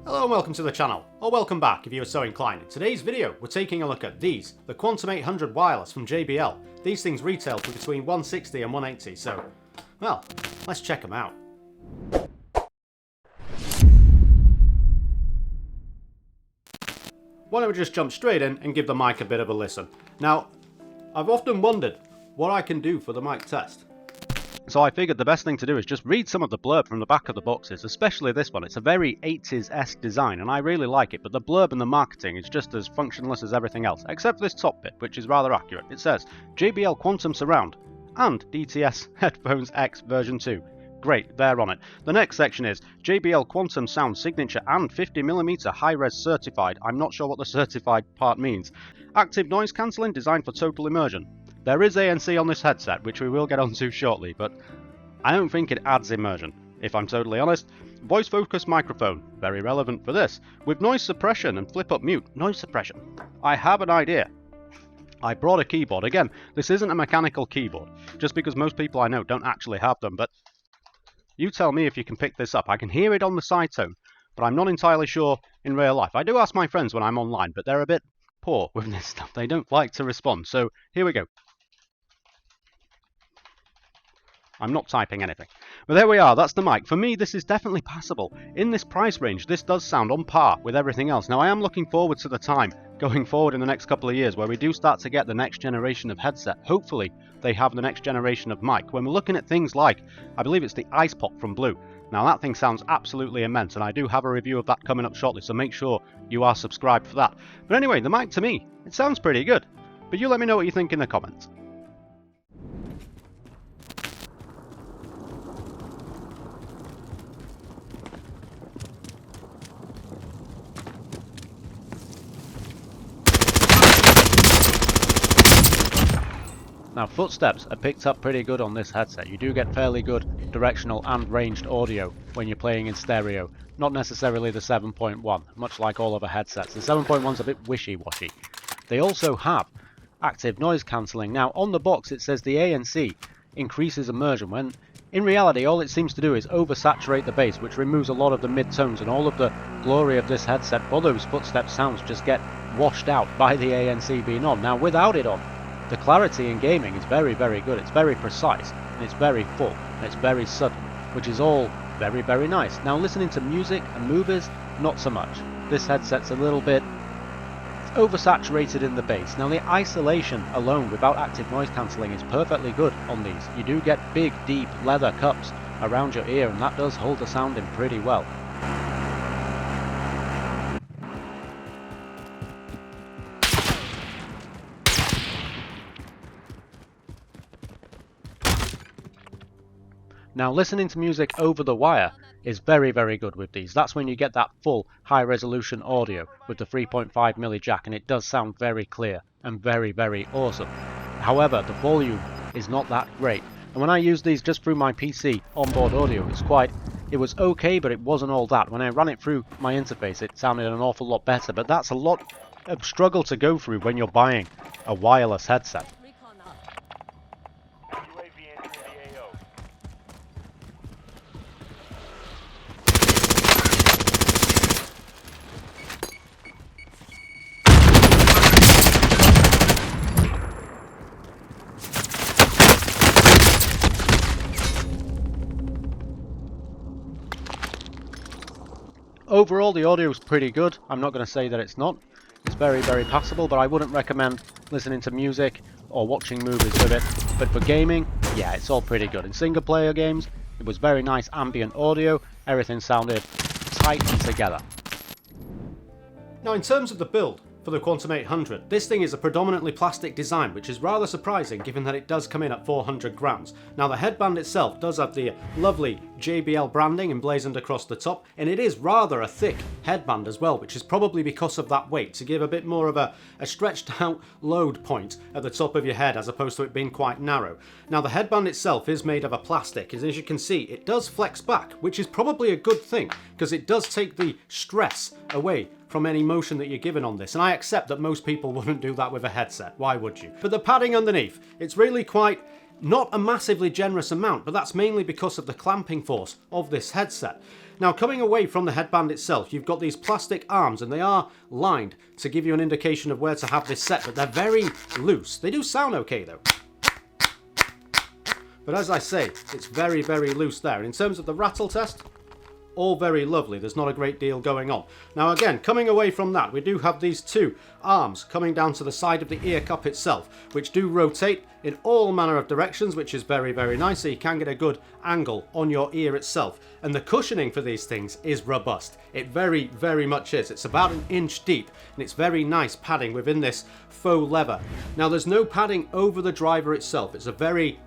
Hello and welcome to the channel, or welcome back if you are so inclined. In today's video, we're taking a look at these, the Quantum 800 wireless from JBL. These things retail for between 160 and 180, so, well, let's check them out. Why don't we just jump straight in and give the mic a bit of a listen. Now, I've often wondered what I can do for the mic test. So I figured the best thing to do is just read some of the blurb from the back of the boxes, especially this one. It's a very 80s-esque design, and I really like it, but the blurb and the marketing is just as functionless as everything else, except for this top bit, which is rather accurate. It says, JBL Quantum Surround and DTS Headphones X version 2. Great, they're on it. The next section is JBL Quantum Sound Signature and 50mm high-res certified. I'm not sure what the certified part means. Active noise cancelling designed for total immersion. There is ANC on this headset, which we will get onto shortly, but I don't think it adds immersion, if I'm totally honest. Voice focus microphone, very relevant for this, with noise suppression and flip up mute. Noise suppression. I have an idea. I brought a keyboard. Again, this isn't a mechanical keyboard, just because most people I know don't actually have them, but you tell me if you can pick this up. I can hear it on the side tone, but I'm not entirely sure in real life. I do ask my friends when I'm online, but they're a bit poor with this stuff. They don't like to respond, so here we go. I'm not typing anything. But there we are, that's the mic. For me, this is definitely passable. In this price range, this does sound on par with everything else. Now, I am looking forward to the time going forward in the next couple of years where we do start to get the next generation of headset. Hopefully, they have the next generation of mic. When we're looking at things like, I believe it's the Ice Pop from Blue. Now, that thing sounds absolutely immense, and I do have a review of that coming up shortly, so make sure you are subscribed for that. But anyway, the mic to me, it sounds pretty good. But you let me know what you think in the comments. Now, footsteps are picked up pretty good on this headset. You do get fairly good directional and ranged audio when you're playing in stereo. Not necessarily the 7.1, much like all other headsets. The 7.1's a bit wishy-washy. They also have active noise cancelling. Now, on the box it says the ANC increases immersion, when in reality all it seems to do is oversaturate the bass, which removes a lot of the mid-tones, and all of the glory of this headset for those footstep sounds just get washed out by the ANC being on. Now, without it on, the clarity in gaming is very, very good. It's very precise, and it's very full, and it's very sudden, which is all very, very nice. Now, listening to music and movies, not so much. This headset's a little bit oversaturated in the bass. Now, the isolation alone without active noise cancelling is perfectly good on these. You do get big, deep leather cups around your ear, and that does hold the sound in pretty well. Now, listening to music over the wire is very, very good with these. That's when you get that full high-resolution audio with the 3.5mm jack, and it does sound very clear and very, very awesome. However, the volume is not that great. And when I used these just through my PC onboard audio, it was okay, but it wasn't all that. When I ran it through my interface, it sounded an awful lot better, but that's a lot of struggle to go through when you're buying a wireless headset. Overall, the audio is pretty good. I'm not going to say that it's not. It's very, very passable, but I wouldn't recommend listening to music or watching movies with it. But for gaming, yeah, it's all pretty good. In single-player games, it was very nice ambient audio. Everything sounded tight and together. Now, in terms of the build for the Quantum 800, this thing is a predominantly plastic design, which is rather surprising given that it does come in at 400 grams. Now, the headband itself does have the lovely JBL branding emblazoned across the top, and it is rather a thick headband as well, which is probably because of that weight, to give a bit more of a stretched out load point at the top of your head as opposed to it being quite narrow. Now, the headband itself is made of a plastic, and as you can see, it does flex back, which is probably a good thing because it does take the stress away from any motion that you're given on this, and I accept that most people wouldn't do that with a headset. Why would you? But the padding underneath, it's really quite Not a massively generous amount, but that's mainly because of the clamping force of this headset. Now, coming away from the headband itself, you've got these plastic arms, and they are lined to give you an indication of where to have this set, but they're very loose. They do sound okay though. But as I say, it's very, very loose there. And in terms of the rattle test, all very lovely. There's not a great deal going on. Now again, coming away from that, we do have these two arms coming down to the side of the ear cup itself, which do rotate in all manner of directions, which is very, very nice, so you can get a good angle on your ear itself. And the cushioning for these things is robust. It very, very much is. It's about 1 inch deep, and it's very nice padding within this faux leather. Now there's no padding over the driver itself. It's a very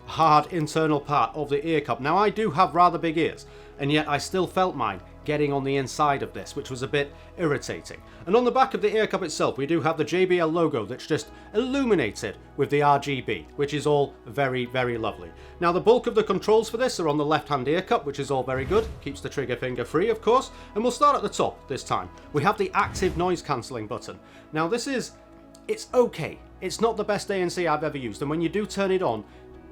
hard internal part of the ear cup. Now I do have rather big ears, and yet I still felt mine getting on the inside of this, which was a bit irritating. And on the back of the ear cup itself, we do have the JBL logo that's just illuminated with the RGB, which is all very, very lovely. Now the bulk of the controls for this are on the left-hand ear cup, which is all very good. Keeps the trigger finger free, of course. And we'll start at the top this time. We have the active noise cancelling button. Now it's okay. It's not the best ANC I've ever used, and when you do turn it on,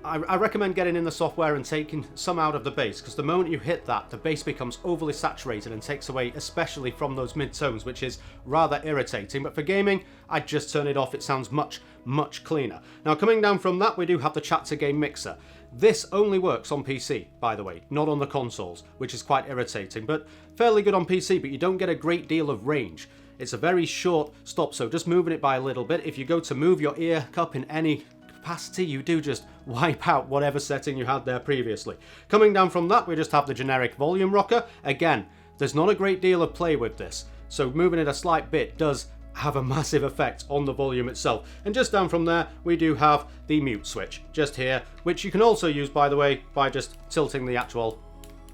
I recommend getting in the software and taking some out of the bass, because the moment you hit that, the bass becomes overly saturated and takes away, especially from those mid-tones, which is rather irritating. But for gaming, I'd just turn it off. It sounds much, much cleaner. Now coming down from that, we do have the chat to game mixer. This only works on PC, by the way, not on the consoles, which is quite irritating, but fairly good on PC, but you don't get a great deal of range. It's a very short stop, so just moving it by a little bit. If you go to move your ear cup in any capacity, you do just wipe out whatever setting you had there previously. Coming down from that, we just have the generic volume rocker. Again, there's not a great deal of play with this, so moving it a slight bit does have a massive effect on the volume itself. And just down from there, we do have the mute switch just here, which you can also use, by the way, by just tilting the actual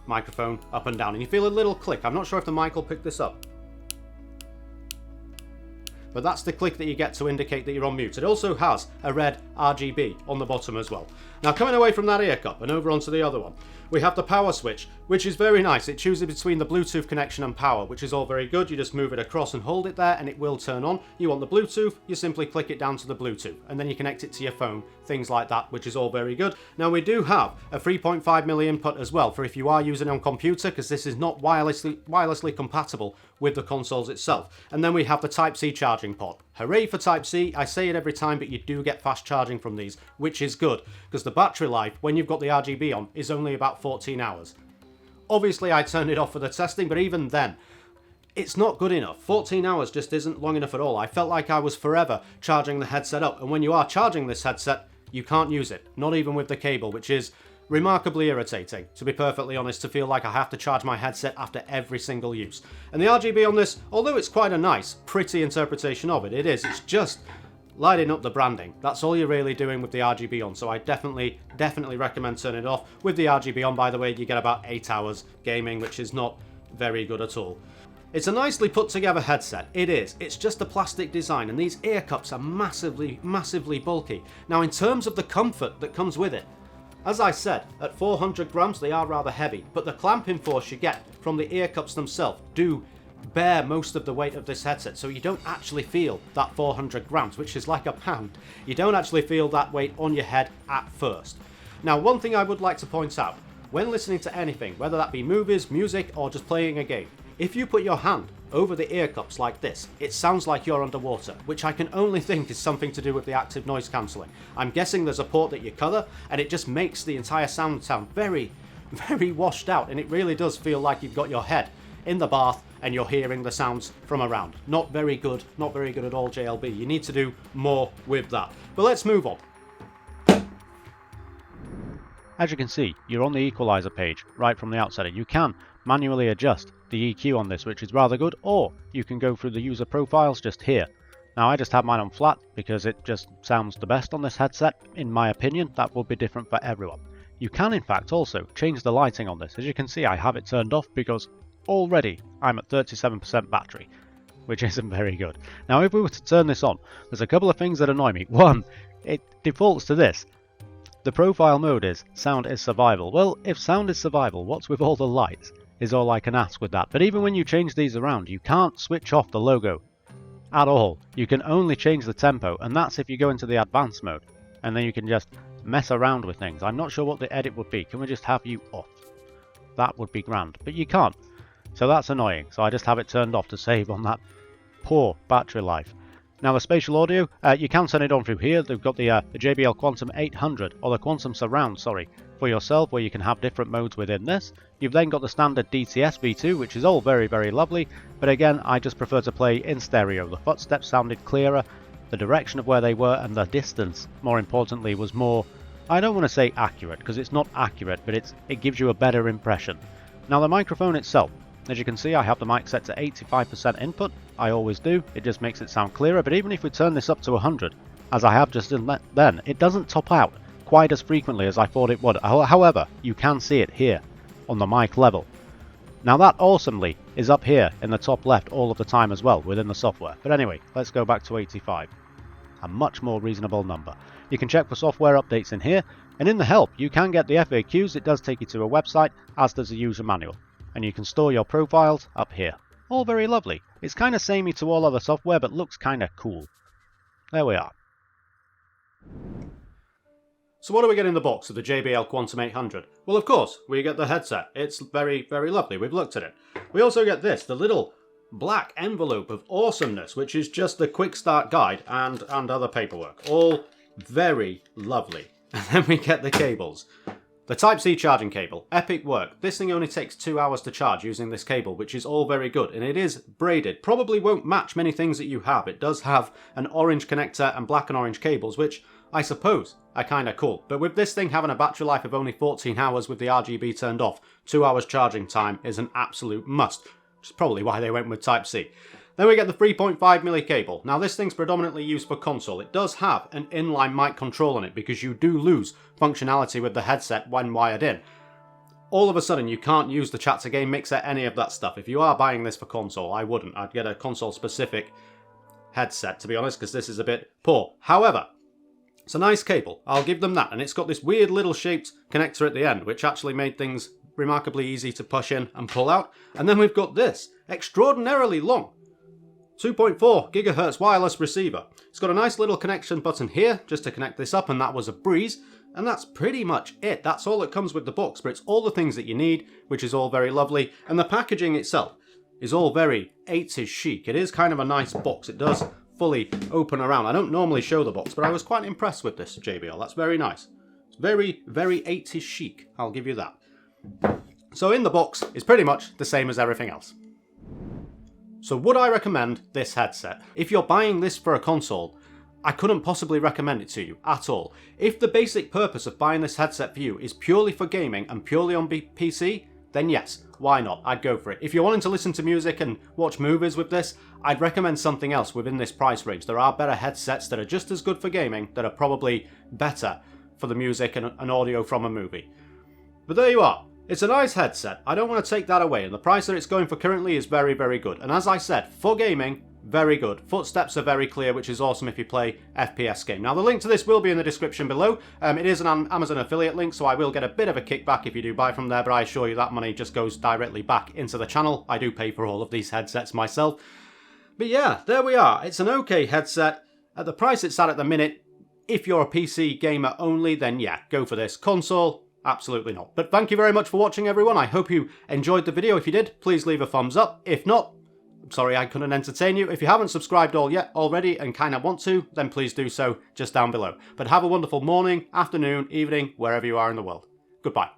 microphone up and down, and you feel a little click. I'm not sure if the mic will pick this up, but that's the click that you get to indicate that you're on mute. It also has a red RGB on the bottom as well. Now coming away from that ear cup and over onto the other one, we have the power switch, which is very nice. It chooses between the Bluetooth connection and power, which is all very good. You just move it across and hold it there and it will turn on. You want the Bluetooth, you simply click it down to the Bluetooth, and then you connect it to your phone, things like that, which is all very good. Now we do have a 3.5mm input as well for if you are using it on computer, because this is not wirelessly compatible with the consoles itself. And then we have the Type-C charging port. Hooray for Type-C. I say it every time, but you do get fast charging from these, which is good, because the battery life, when you've got the RGB on, is only about 14 hours. Obviously, I turned it off for the testing, but even then, it's not good enough. 14 hours just isn't long enough at all. I felt like I was forever charging the headset up, and when you are charging this headset, you can't use it, not even with the cable, which is remarkably irritating, to be perfectly honest, to feel like I have to charge my headset after every single use. And the RGB on this, although it's quite a nice, pretty interpretation of it, it's just lighting up the branding. That's all you're really doing with the RGB on, so I definitely recommend turning it off. With the RGB on, by the way, you get about 8 hours gaming, which is not very good at all. It's a nicely put together headset, it is. It's just a plastic design, and these ear cups are massively, massively bulky. Now in terms of the comfort that comes with it, as I said, at 400 grams they are rather heavy, but the clamping force you get from the ear cups themselves do bear most of the weight of this headset, so you don't actually feel that 400 grams, which is like a pound. You don't actually feel that weight on your head at first. Now one thing I would like to point out, when listening to anything, whether that be movies, music, or just playing a game, if you put your hand over the ear cups like this, it sounds like you're underwater, which I can only think is something to do with the active noise cancelling. I'm guessing there's a port that you colour, and it just makes the entire sound very, very washed out, and it really does feel like you've got your head in the bath and you're hearing the sounds from around. Not very good at all, JLB. You need to do more with that. But let's move on. As you can see, you're on the equalizer page right from the outset. You can manually adjust the EQ on this, which is rather good, or you can go through the user profiles just here. Now I just have mine on flat because it just sounds the best on this headset, in my opinion. That will be different for everyone. You can in fact also change the lighting on this. As you can see, I have it turned off because already I'm at 37% battery, which isn't very good. Now if we were to turn this on, there's a couple of things that annoy me. One, it defaults to this. The profile mode is sound is survival. Well, if sound is survival, what's with all the lights is all I can ask with that. But even when you change these around, you can't switch off the logo at all. You can only change the tempo, and that's if you go into the advanced mode, and then you can just mess around with things. I'm not sure what the edit would be. Can we just have you off? that would be grand. But you can't. So that's annoying. So I just have it turned off to save on that poor battery life. Now the spatial audio, you can turn it on through here. They've got the JBL Quantum 800, or the Quantum Surround, sorry, for yourself, where you can have different modes within this. You've then got the standard DTS V2, which is all very, very lovely, but again, I just prefer to play in stereo. The footsteps sounded clearer, the direction of where they were, and the distance, more importantly, was more, I don't want to say accurate, because it's not accurate, but it gives you a better impression. Now the microphone itself, as you can see, I have the mic set to 85% input. I always do, it just makes it sound clearer, but even if we turn this up to 100, as I have just then, it doesn't top out quite as frequently as I thought it would. However, you can see it here on the mic level. Now that awesomely is up here in the top left all of the time as well within the software. But anyway, let's go back to 85. A much more reasonable number. You can check for software updates in here, and in the help you can get the FAQs. It does take you to a website, as does the user manual. And you can store your profiles up here. All very lovely. It's kind of samey to all other software, but looks kind of cool. There we are. So what do we get in the box of the JBL Quantum 800? Well, of course, we get the headset. It's very, very lovely. We've looked at it. We also get this, the little black envelope of awesomeness, which is just the quick start guide and other paperwork. All very lovely. And then we get the cables. The Type-C charging cable, epic work. This thing only takes 2 hours to charge using this cable, which is all very good. And it is braided. Probably won't match many things that you have. It does have an orange connector and black and orange cables, which I suppose are kind of cool. But with this thing having a battery life of only 14 hours with the RGB turned off, 2 hours charging time is an absolute must. Which is probably why they went with Type-C. Then we get the 3.5mm cable. Now this thing's predominantly used for console. It does have an inline mic control on it because you do lose functionality with the headset when wired in. All of a sudden you can't use the chat to game mixer, any of that stuff. If you are buying this for console, I wouldn't. I'd get a console specific headset, to be honest, because this is a bit poor. However, it's a nice cable. I'll give them that. And it's got this weird little shaped connector at the end, which actually made things remarkably easy to push in and pull out. And then we've got this extraordinarily long 2.4 gigahertz wireless receiver. It's got a nice little connection button here just to connect this up, and that was a breeze. And that's pretty much it. That's all that comes with the box, but it's all the things that you need, which is all very lovely. And the packaging itself is all very 80s chic. It is kind of a nice box. It does fully open around. I don't normally show the box, but I was quite impressed with this JBL. That's very nice. It's very, very 80s chic. I'll give you that. So in the box is pretty much the same as everything else. So would I recommend this headset? If you're buying this for a console, I couldn't possibly recommend it to you at all. If the basic purpose of buying this headset for you is purely for gaming and purely on PC, then yes, why not? I'd go for it. If you're wanting to listen to music and watch movies with this, I'd recommend something else within this price range. There are better headsets that are just as good for gaming that are probably better for the music and audio from a movie. But there you are. It's a nice headset. I don't want to take that away, and the price that it's going for currently is very, very good. And as I said, for gaming, very good. Footsteps are very clear, which is awesome if you play FPS game. Now, the link to this will be in the description below. It is an Amazon affiliate link, so I will get a bit of a kickback if you do buy from there, but I assure you that money just goes directly back into the channel. I do pay for all of these headsets myself. But yeah, there we are. It's an okay headset. At the price it's at the minute, if you're a PC gamer only, then yeah, go for this. Console, absolutely not. But thank you very much for watching, everyone. I hope you enjoyed the video. If you did, please leave a thumbs up. If not, I'm sorry I couldn't entertain you. If you haven't subscribed already and kind of want to, then please do so just down below. But have a wonderful morning, afternoon, evening, wherever you are in the world. Goodbye.